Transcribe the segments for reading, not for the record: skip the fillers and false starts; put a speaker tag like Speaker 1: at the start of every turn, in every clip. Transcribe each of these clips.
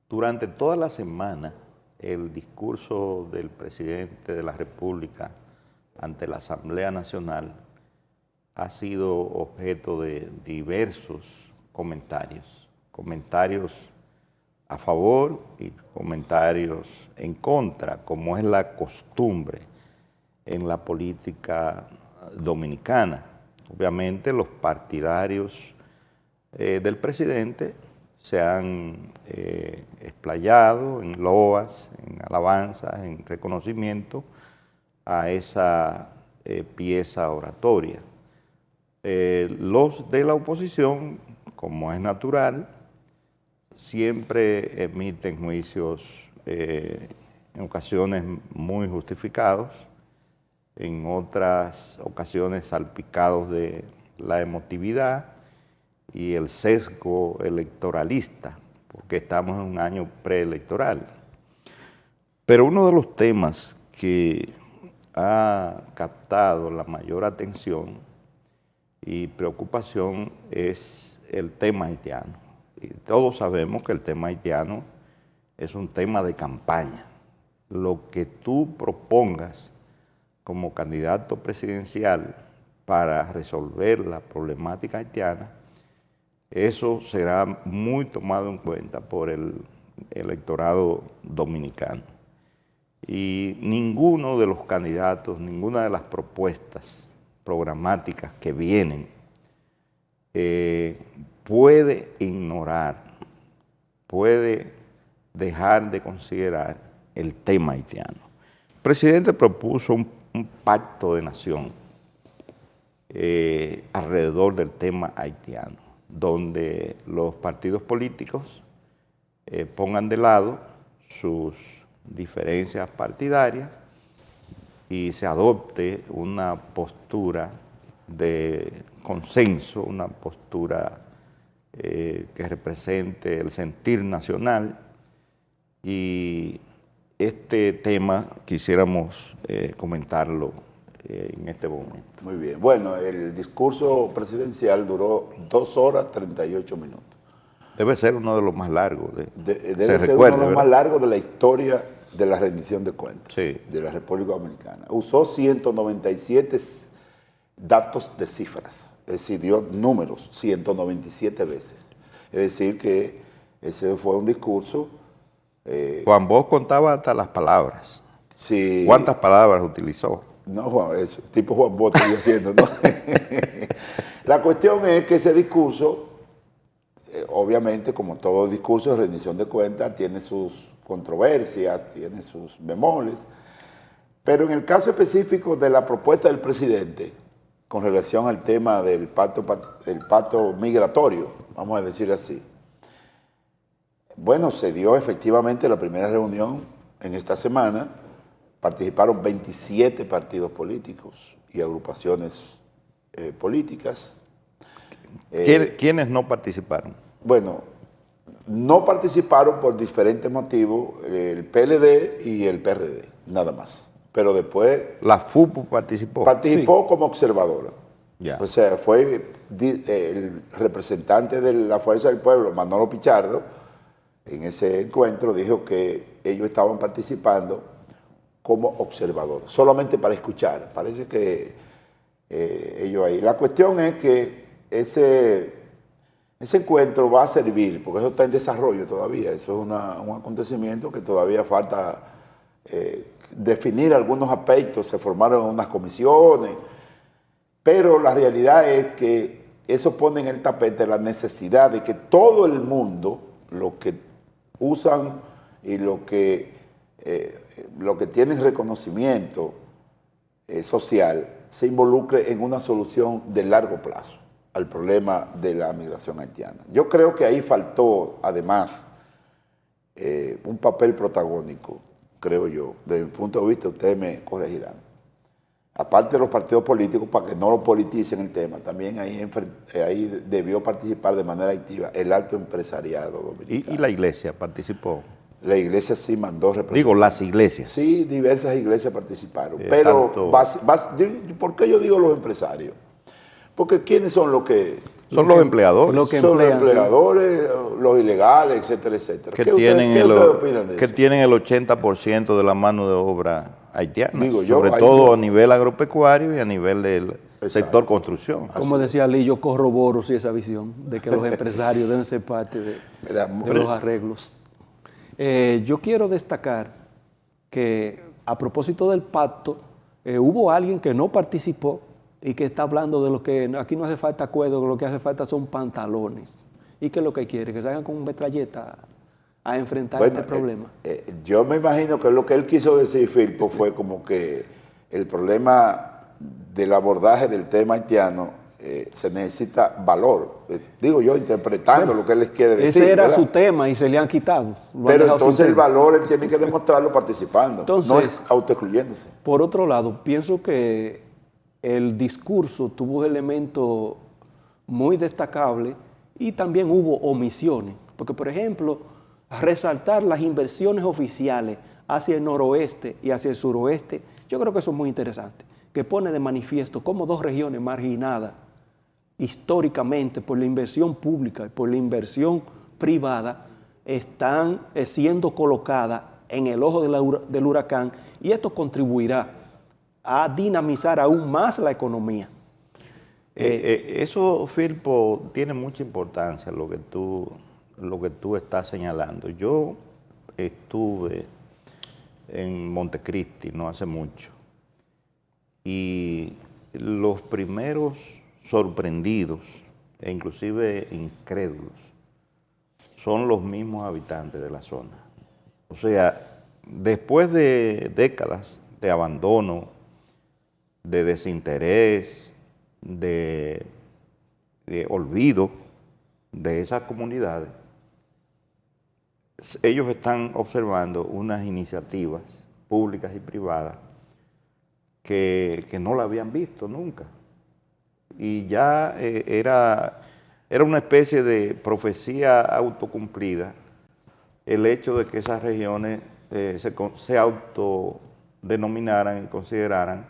Speaker 1: Durante toda la semana, el discurso del presidente de la República ante la Asamblea Nacional ha sido objeto de diversos comentarios a favor y comentarios en contra, como es la costumbre en la política dominicana. Obviamente los partidarios del presidente se han explayado en loas, en alabanzas, en reconocimiento a esa pieza oratoria. Los de la oposición, como es natural, siempre emiten juicios en ocasiones muy justificados, en otras ocasiones salpicados de la emotividad y el sesgo electoralista, porque estamos en un año preelectoral. Pero uno de los temas que ha captado la mayor atención y preocupación es el tema haitiano. Y todos sabemos que el tema haitiano es un tema de campaña. Lo que tú propongas como candidato presidencial para resolver la problemática haitiana, eso será muy tomado en cuenta por el electorado dominicano. Y ninguno de los candidatos, ninguna de las propuestas programáticas que vienen puede ignorar, puede dejar de considerar el tema haitiano. El presidente propuso un pacto de nación alrededor del tema haitiano, donde los partidos políticos pongan de lado sus diferencias partidarias y se adopte una postura de consenso, una postura que represente el sentir nacional. Y este tema quisiéramos comentarlo en este momento.
Speaker 2: Muy bien. Bueno, el discurso presidencial duró 2 horas 38 minutos.
Speaker 1: Debe ser uno de los más largos.
Speaker 2: Debe ser uno de los más largos de la historia de la rendición de cuentas
Speaker 1: de
Speaker 2: la República Dominicana. Usó 197 datos de cifras, es decir, dio números 197 veces. Es decir, que ese fue un discurso...
Speaker 1: Juan Bosch contaba hasta las palabras.
Speaker 2: Sí.
Speaker 1: ¿Cuántas palabras utilizó?
Speaker 2: No, Juan, eso, tipo Juan Bosch estoy haciendo, ¿no? La cuestión es que ese discurso, obviamente, como todo discurso de rendición de cuentas, tiene sus controversias, tiene sus bemoles, pero en el caso específico de la propuesta del presidente, con relación al tema del pacto migratorio, vamos a decir así, bueno, se dio efectivamente la primera reunión en esta semana. Participaron 27 partidos políticos y agrupaciones políticas.
Speaker 1: ¿Quiénes no participaron?
Speaker 2: Bueno, no participaron por diferentes motivos el PLD y el PRD, nada más. Pero después...
Speaker 1: ¿La FUPU participó?
Speaker 2: Participó sí, como observadora.
Speaker 1: Ya.
Speaker 2: O sea, fue el representante de la Fuerza del Pueblo, Manolo Pichardo, en ese encuentro dijo que ellos estaban participando como observadores, solamente para escuchar. Parece que ellos ahí. La cuestión es que ese encuentro va a servir, porque eso está en desarrollo todavía, eso es un acontecimiento que todavía falta definir algunos aspectos, se formaron unas comisiones, pero la realidad es que eso pone en el tapete la necesidad de que todo el mundo, lo que usan y lo que tienen reconocimiento social, se involucre en una solución de largo plazo al problema de la migración haitiana. Yo creo que ahí faltó, además, un papel protagónico, creo yo, desde mi punto de vista, ustedes me corregirán. Aparte de los partidos políticos, para que no lo politicen el tema, también ahí debió participar de manera activa el alto empresariado dominicano.
Speaker 1: ¿Y la iglesia participó?
Speaker 2: La iglesia sí mandó representantes.
Speaker 1: Digo, las iglesias.
Speaker 2: Sí, diversas iglesias participaron. Pero, ¿por qué yo digo los empresarios? Porque ¿quiénes son los que
Speaker 1: Son los empleadores.
Speaker 2: Son los empleadores, los ilegales, etcétera, etcétera.
Speaker 1: Que tienen el 80% de la mano de obra haitiana, sobre todo a nivel agropecuario y a nivel del sector construcción.
Speaker 3: Como decía Lee, yo corroboro esa visión de que los empresarios deben ser parte de los arreglos. Yo quiero destacar que a propósito del pacto, hubo alguien que no participó y que está hablando de lo que aquí no hace falta acuerdo, que lo que hace falta son pantalones. ¿Y qué es lo que quiere? Que salgan con metralleta a enfrentar este problema.
Speaker 2: Yo me imagino que lo que él quiso decir, Firpo, fue como que el problema del abordaje del tema haitiano se necesita valor. Digo yo, interpretando lo que él les quiere decir.
Speaker 3: Ese era su tema y se le han quitado.
Speaker 2: Pero entonces el valor él tiene que demostrarlo participando, entonces, no es autoexcluyéndose.
Speaker 3: Por otro lado, pienso que el discurso tuvo elementos muy destacables y también hubo omisiones. Porque, por ejemplo, resaltar las inversiones oficiales hacia el noroeste y hacia el suroeste, yo creo que eso es muy interesante, que pone de manifiesto cómo dos regiones marginadas históricamente por la inversión pública y por la inversión privada están siendo colocadas en el ojo del huracán, y esto contribuirá a dinamizar aún más la economía.
Speaker 1: Eso, Firpo, tiene mucha importancia lo que tú estás señalando. Yo estuve en Montecristi no hace mucho, y los primeros sorprendidos e inclusive incrédulos son los mismos habitantes de la zona. O sea, después de décadas de abandono, de desinterés, de olvido de esas comunidades, ellos están observando unas iniciativas públicas y privadas que no la habían visto nunca. Y ya era una especie de profecía autocumplida el hecho de que esas regiones se autodenominaran y consideraran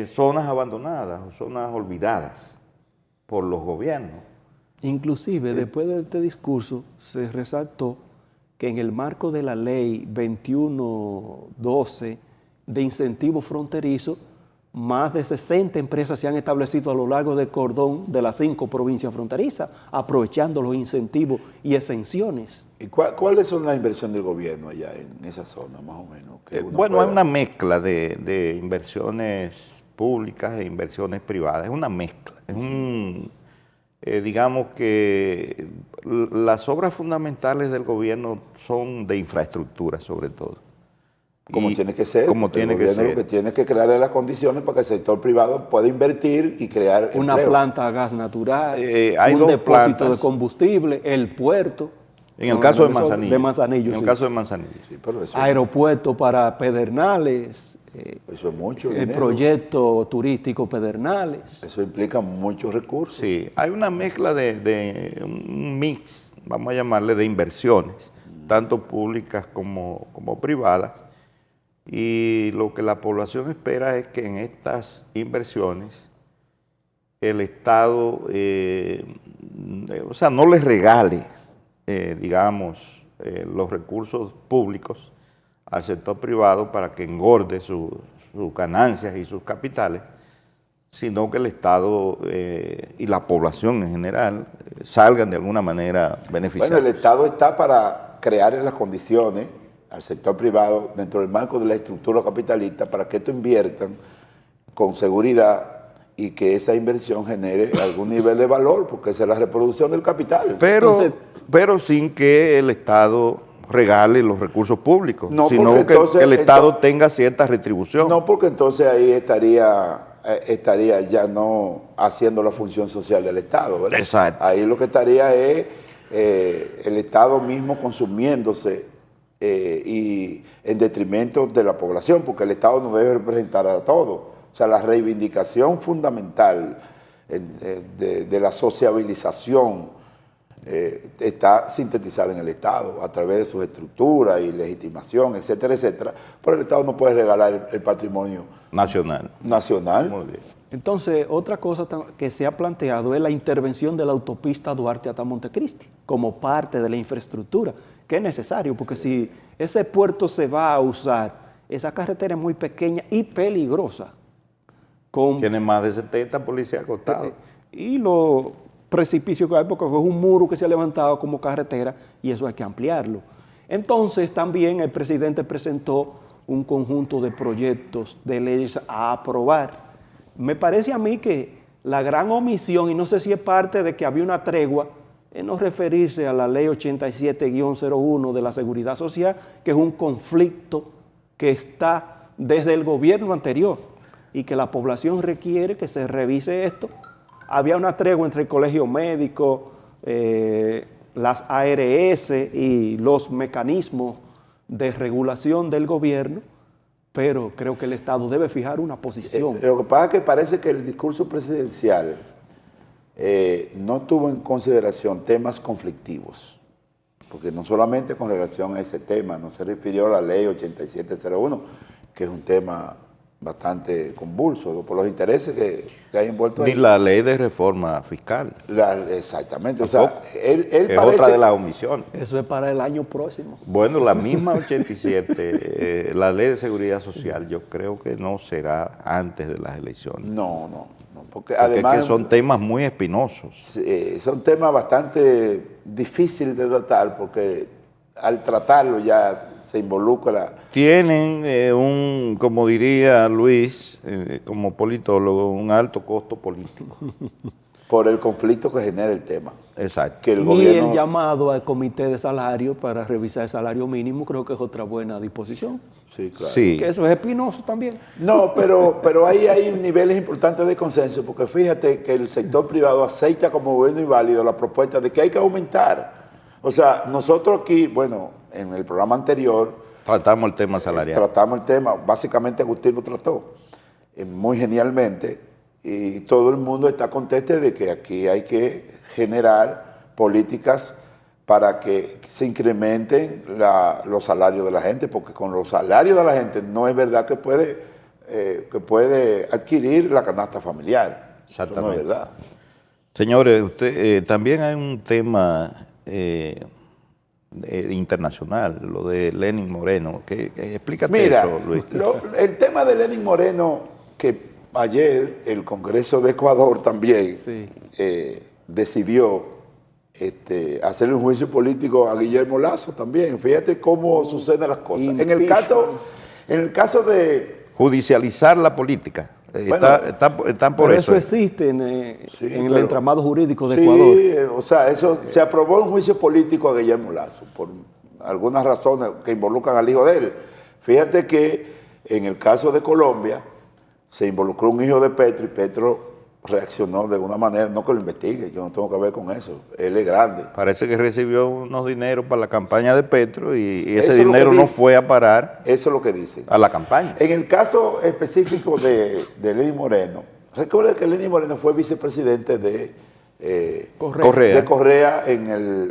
Speaker 1: zonas abandonadas o zonas olvidadas por los gobiernos.
Speaker 3: Inclusive, después de este discurso, se resaltó que en el marco de la ley 2112 de incentivo fronterizo, más de 60 empresas se han establecido a lo largo del cordón de las 5 provincias fronterizas, aprovechando los incentivos y exenciones.
Speaker 2: ¿Y cuáles son las inversiones del gobierno allá en esa zona, más o menos?
Speaker 1: Bueno, hay una mezcla de inversiones públicas e inversiones privadas. Es una mezcla. Es digamos que las obras fundamentales del gobierno son de infraestructura, sobre todo.
Speaker 2: Como tiene que ser.
Speaker 1: Como tiene que ser.
Speaker 2: Lo que tiene que crear las condiciones para que el sector privado pueda invertir y crear
Speaker 3: una
Speaker 2: empleo.
Speaker 3: Planta a gas natural,
Speaker 1: hay
Speaker 3: un depósito de combustible, el puerto.
Speaker 1: En el caso de Manzanillo.
Speaker 3: En
Speaker 1: el caso de Manzanillo.
Speaker 2: Sí, pero eso
Speaker 3: aeropuerto para Pedernales.
Speaker 2: Eso es mucho
Speaker 3: el
Speaker 2: dinero.
Speaker 3: Proyecto turístico Pedernales.
Speaker 2: Eso implica muchos recursos.
Speaker 1: Sí, hay una mezcla de un mix, vamos a llamarle, de inversiones, tanto públicas como privadas. Y lo que la población espera es que en estas inversiones el Estado, o sea, no les regale, digamos, los recursos públicos al sector privado para que engorde sus ganancias y sus capitales, sino que el Estado y la población en general salgan de alguna manera beneficiados.
Speaker 2: Bueno, el Estado está para crear las condiciones al sector privado dentro del marco de la estructura capitalista para que esto inviertan con seguridad y que esa inversión genere algún nivel de valor, porque esa es la reproducción del capital.
Speaker 1: Pero sin que el Estado regale los recursos públicos,
Speaker 2: no,
Speaker 1: sino que el Estado tenga cierta retribución.
Speaker 2: No, porque entonces ahí estaría ya no haciendo la función social del Estado, ¿verdad?
Speaker 1: Exacto.
Speaker 2: Ahí lo que estaría es el Estado mismo consumiéndose y en detrimento de la población, porque el Estado no debe representar a todo. O sea, la reivindicación fundamental de la sociabilización está sintetizada en el Estado a través de sus estructuras y legitimación, etcétera, etcétera. Pero el Estado no puede regalar el patrimonio
Speaker 1: nacional.
Speaker 2: Muy bien.
Speaker 3: Entonces, otra cosa que se ha planteado es la intervención de la autopista Duarte hasta Montecristi, como parte de la infraestructura, que es necesario, porque si ese puerto se va a usar, esa carretera es muy pequeña y peligrosa.
Speaker 1: Tiene más de 70 policías acostados.
Speaker 3: Y los precipicios que hay, porque es un muro que se ha levantado como carretera y eso hay que ampliarlo. Entonces, también el presidente presentó un conjunto de proyectos de leyes a aprobar. Me parece a mí que la gran omisión, y no sé si es parte de que había una tregua, es no referirse a la ley 87-01 de la Seguridad Social, que es un conflicto que está desde el gobierno anterior y que la población requiere que se revise esto. Había una tregua entre el colegio médico, las ARS y los mecanismos de regulación del gobierno, pero creo que el Estado debe fijar una posición.
Speaker 2: Lo que pasa es que parece que el discurso presidencial no tuvo en consideración temas conflictivos, porque no solamente con relación a ese tema, no se refirió a la ley 8701, que es un tema bastante convulso por los intereses que hay envueltos ahí.
Speaker 1: Ni la ley de reforma fiscal.
Speaker 2: Exactamente, o sea, él
Speaker 1: es
Speaker 2: parece,
Speaker 1: otra de las omisiones.
Speaker 3: Eso es para el año próximo.
Speaker 1: Bueno, la misma 87, la ley de seguridad social, yo creo que no será antes de las elecciones.
Speaker 2: No, porque
Speaker 1: Porque
Speaker 2: además
Speaker 1: es que son temas muy espinosos.
Speaker 2: son temas bastante difíciles de tratar, porque al tratarlo ya se involucra.
Speaker 1: Tienen como diría Luis, como politólogo, un alto costo político.
Speaker 2: Por el conflicto que genera el tema.
Speaker 1: Exacto.
Speaker 2: Que el
Speaker 3: Y
Speaker 2: gobierno,
Speaker 3: el llamado al comité de salario para revisar el salario mínimo creo que es otra buena disposición.
Speaker 2: Sí, claro.
Speaker 1: Sí.
Speaker 3: Que eso es espinoso también.
Speaker 2: No, pero ahí hay niveles importantes de consenso, porque fíjate que el sector privado acepta como bueno y válido la propuesta de que hay que aumentar. O sea, nosotros aquí, bueno, en el programa anterior,
Speaker 1: Tratamos el tema salarial.
Speaker 2: tratamos el tema, básicamente Agustín lo trató muy genialmente, y todo el mundo está contento de que aquí hay que generar políticas para que se incrementen los salarios de la gente, porque con los salarios de la gente no es verdad que puede adquirir la canasta familiar.
Speaker 1: Exactamente.
Speaker 2: Eso no es verdad.
Speaker 1: Señores, también hay un tema internacional, lo de Lenín Moreno. Explícate
Speaker 2: Mira,
Speaker 1: eso, Luis.
Speaker 2: el tema de Lenín Moreno, que ayer el Congreso de Ecuador también
Speaker 3: Sí.
Speaker 2: decidió hacerle un juicio político a Guillermo Lasso también. Fíjate cómo suceden las cosas. En el caso de...
Speaker 1: Judicializar la política.
Speaker 2: Bueno,
Speaker 1: están por
Speaker 3: Pero
Speaker 1: eso.
Speaker 3: existe en el
Speaker 2: pero-
Speaker 3: entramado jurídico de
Speaker 2: Sí,
Speaker 3: Ecuador.
Speaker 2: o sea, eso se aprobó un juicio político a Guillermo Lasso por algunas razones que involucran al hijo de él. Fíjate que en el caso de Colombia se involucró un hijo de Petro y Petro reaccionó de una manera, no que lo investigue, yo no tengo que ver con eso, él es grande.
Speaker 1: Parece que recibió unos dineros para la campaña de Petro y
Speaker 2: Eso
Speaker 1: ese
Speaker 2: es lo
Speaker 1: dinero
Speaker 2: que
Speaker 1: no
Speaker 2: dice.
Speaker 1: fue a parar
Speaker 2: Eso es lo que dicen.
Speaker 1: a la campaña.
Speaker 2: En el caso específico de Lenín Moreno, recuerda que Lenín Moreno fue vicepresidente de Correa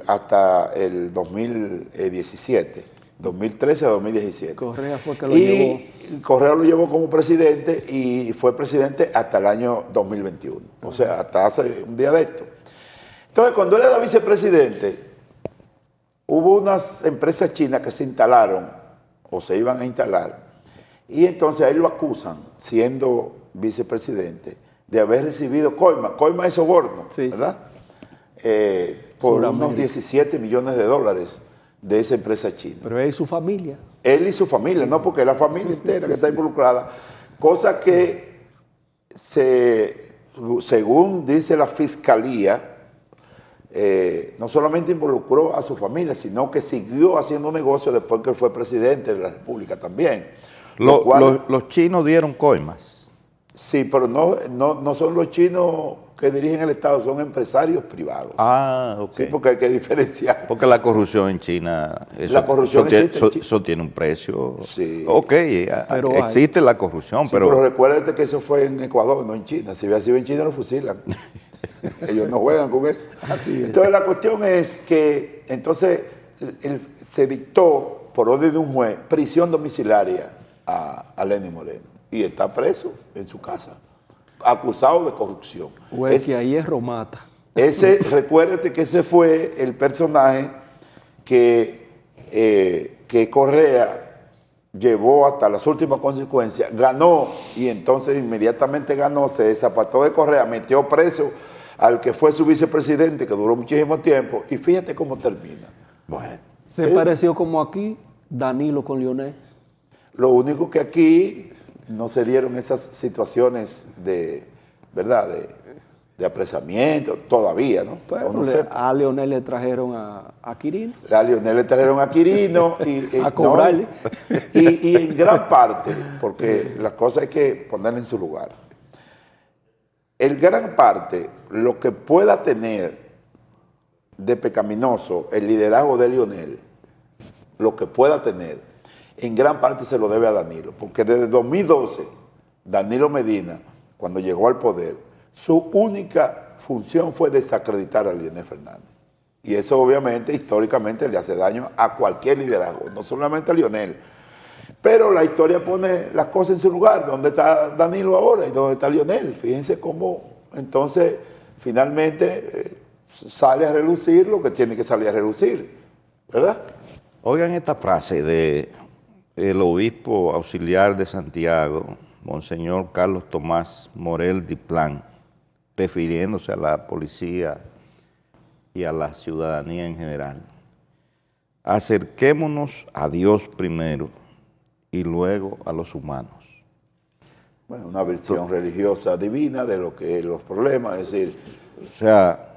Speaker 2: hasta el 2017, 2013 a 2017.
Speaker 3: Correa fue que lo llevó.
Speaker 2: Correa lo llevó como presidente y fue presidente hasta el año 2021, o sea, hasta hace un día de esto. Entonces, cuando él era vicepresidente, hubo unas empresas chinas que se instalaron o se iban a instalar, y entonces a él lo acusan, siendo vicepresidente, de haber recibido coima. Coima es soborno,
Speaker 3: Sí.
Speaker 2: ¿verdad? Por
Speaker 3: Suramérica.
Speaker 2: unos 17 millones de dólares de esa empresa china.
Speaker 3: Pero él y su familia.
Speaker 2: Él y su familia, no porque es la familia entera que está involucrada. Cosa que, según dice la fiscalía, no solamente involucró a su familia, sino que siguió haciendo negocio después que él fue presidente de la República también. Lo cual-
Speaker 1: Los chinos dieron coimas.
Speaker 2: sí, pero no son los chinos que dirigen el Estado, son empresarios privados.
Speaker 1: Ah, ok.
Speaker 2: Sí, porque hay que diferenciar.
Speaker 1: Porque la corrupción en China,
Speaker 2: La corrupción existe en China.
Speaker 1: eso tiene un precio.
Speaker 2: Sí.
Speaker 1: Ok,
Speaker 3: Pero
Speaker 1: existe la corrupción,
Speaker 2: Sí, pero
Speaker 1: pero
Speaker 2: recuérdate que eso fue en Ecuador, no en China. Si hubiera sido en China, lo fusilan. Ellos no juegan con eso. Entonces, la cuestión es que entonces se dictó, por orden de un juez, prisión domiciliaria a Lenín Moreno. Y está preso en su casa. acusado de corrupción.
Speaker 3: O el que ahí es Romata.
Speaker 2: Recuérdate que ese fue el personaje que Correa llevó hasta las últimas consecuencias, ganó y entonces inmediatamente ganó, se desapató de Correa, metió preso al que fue su vicepresidente, que duró muchísimo tiempo, y fíjate cómo termina.
Speaker 1: Bueno,
Speaker 3: Se pareció como aquí Danilo con Leonel.
Speaker 2: Lo único que aquí no se dieron esas situaciones de, ¿verdad?, de apresamiento, todavía, ¿no?
Speaker 3: Bueno,
Speaker 2: No sé.
Speaker 3: a Leonel le trajeron a Quirino.
Speaker 2: A Leonel le trajeron a Quirino y
Speaker 3: A cobrarle.
Speaker 2: y en gran parte, porque las cosas hay que ponerlas en su lugar. En gran parte, lo que pueda tener de pecaminoso el liderazgo de Leonel, lo que pueda tener, en gran parte se lo debe a Danilo, porque desde 2012, Danilo Medina, cuando llegó al poder, su única función fue desacreditar a Leonel Fernández. Y eso obviamente, históricamente, le hace daño a cualquier liderazgo, no solamente a Leonel. Pero la historia pone las cosas en su lugar, ¿dónde está Danilo ahora y dónde está Leonel? Fíjense cómo entonces finalmente sale a relucir lo que tiene que salir a relucir, ¿verdad?
Speaker 1: oigan esta frase del obispo auxiliar de Santiago, Monseñor Carlos Tomás Morel Diplán, refiriéndose a la policía y a la ciudadanía en general. Acerquémonos a Dios primero y luego a los humanos.
Speaker 2: Bueno, una versión religiosa divina de lo que es los problemas, es decir...
Speaker 1: O sea,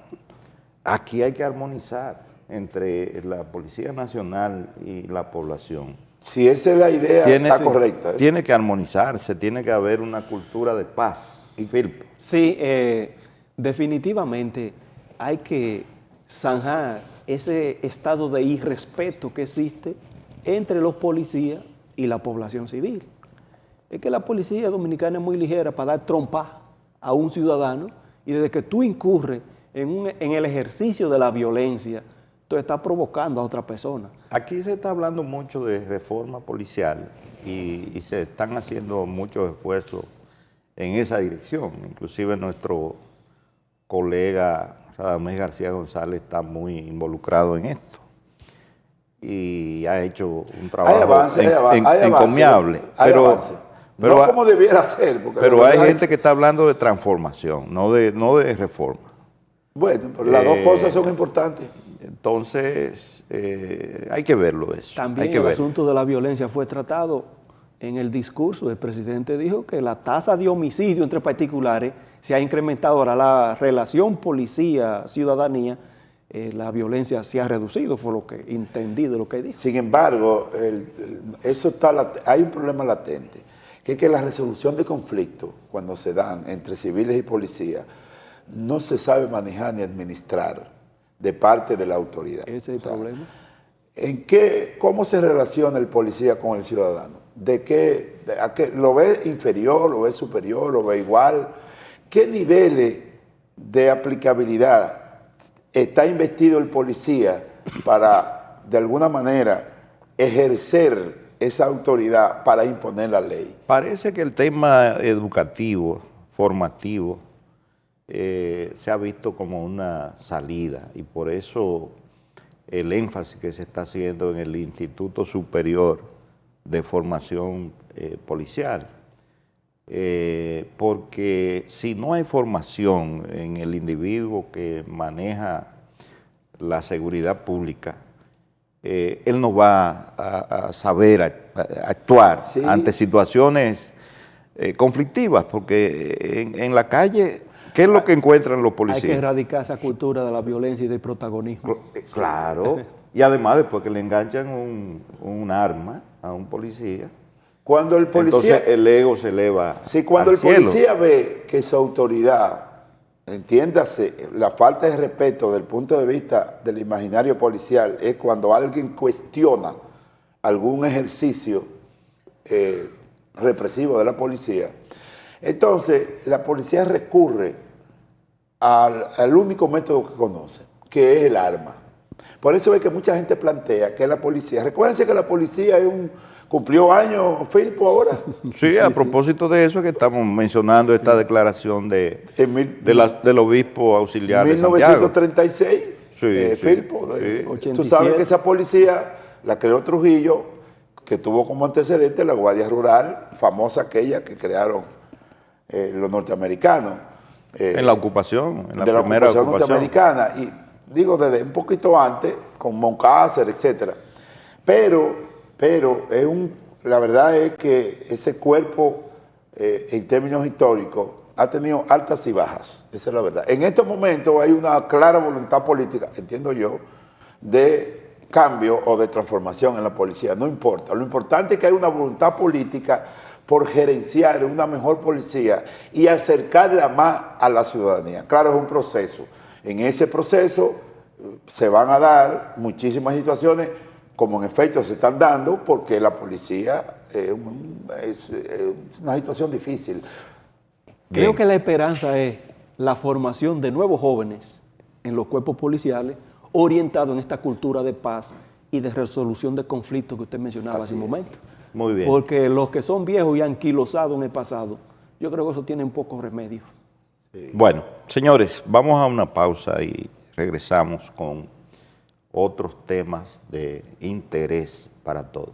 Speaker 1: aquí hay que armonizar entre la Policía Nacional y la población.
Speaker 2: Si esa es la idea, está correcta.
Speaker 1: Tiene que armonizarse, tiene que haber una cultura de paz. Y Philip.
Speaker 3: Sí, definitivamente hay que zanjar ese estado de irrespeto que existe entre los policías y la población civil. Es que la policía dominicana es muy ligera para dar trompa a un ciudadano y desde que tú incurres en el ejercicio de la violencia, tú estás provocando a otra persona.
Speaker 1: Aquí se está hablando mucho de reforma policial y se están haciendo muchos esfuerzos en esa dirección. Inclusive nuestro colega Radamés García González está muy involucrado en esto y ha hecho un trabajo encomiable.
Speaker 2: Pero no como debiera ser.
Speaker 1: Pero hay gente que está hablando de transformación, no de reforma.
Speaker 2: Bueno, pero las dos cosas son importantes.
Speaker 1: Entonces, hay que verlo eso.
Speaker 3: También el asunto de la violencia fue tratado en el discurso. El presidente dijo que la tasa de homicidio entre particulares se ha incrementado. Ahora la relación policía-ciudadanía, la violencia se ha reducido, fue lo que entendí de lo que dijo.
Speaker 2: Sin embargo, hay un problema latente, que es que la resolución de conflictos, cuando se dan entre civiles y policías, no se sabe manejar ni administrar de parte de la autoridad.
Speaker 3: Ese es el problema.
Speaker 2: ¿Cómo se relaciona el policía con el ciudadano? ¿Lo ve inferior, lo ve superior, lo ve igual? ¿Qué niveles de aplicabilidad está investido el policía para, de alguna manera, ejercer esa autoridad para imponer la ley?
Speaker 1: Parece que el tema educativo, formativo, se ha visto como una salida y por eso el énfasis que se está haciendo en el Instituto Superior de Formación Policial. Porque si no hay formación en el individuo que maneja la seguridad pública, él no va a saber actuar ante situaciones conflictivas, porque en la calle, ¿qué es lo que encuentran los policías?
Speaker 3: Hay que erradicar esa cultura de la violencia y del protagonismo.
Speaker 1: Claro, y además después que le enganchan un arma a un policía,
Speaker 2: cuando el policía,
Speaker 1: entonces el ego se eleva.
Speaker 2: Sí, cuando
Speaker 1: al
Speaker 2: el
Speaker 1: cielo.
Speaker 2: policía ve que su autoridad, entiéndase, la falta de respeto desde el punto de vista del imaginario policial es cuando alguien cuestiona algún ejercicio represivo de la policía. Entonces, la policía recurre al único método que conoce, que es el arma. Por eso es que mucha gente plantea que la policía, recuérdense que la policía es un ¿Cumplió años Firpo ahora?
Speaker 1: Sí, a propósito de eso que estamos mencionando esta declaración del obispo auxiliar de Santiago.
Speaker 2: 1936,
Speaker 1: Sí,
Speaker 2: Firpo.
Speaker 1: sí.
Speaker 2: Tú sabes que esa policía la creó Trujillo, que tuvo como antecedente la Guardia Rural, famosa aquella que crearon los norteamericanos.
Speaker 1: En la ocupación, en la
Speaker 2: de la
Speaker 1: primera
Speaker 2: ocupación
Speaker 1: ocupación.
Speaker 2: norteamericana. Y digo, desde un poquito antes, con Moncácer, etcétera. Pero la verdad es que ese cuerpo, en términos históricos, ha tenido altas y bajas. Esa es la verdad. En estos momentos hay una clara voluntad política, entiendo yo, de cambio o de transformación en la policía. No importa. Lo importante es que hay una voluntad política por gerenciar una mejor policía y acercarla más a la ciudadanía. Claro, es un proceso. En ese proceso se van a dar muchísimas situaciones, como en efecto se están dando, porque la policía es una situación difícil.
Speaker 3: Creo que la esperanza es la formación de nuevos jóvenes en los cuerpos policiales orientados en esta cultura de paz y de resolución de conflictos que usted mencionaba hace un momento.
Speaker 1: Muy bien.
Speaker 3: Porque los que son viejos y anquilosados en el pasado, yo creo que eso tiene pocos remedios.
Speaker 1: Sí. Bueno, señores, vamos a una pausa y regresamos con otros temas de interés para todos.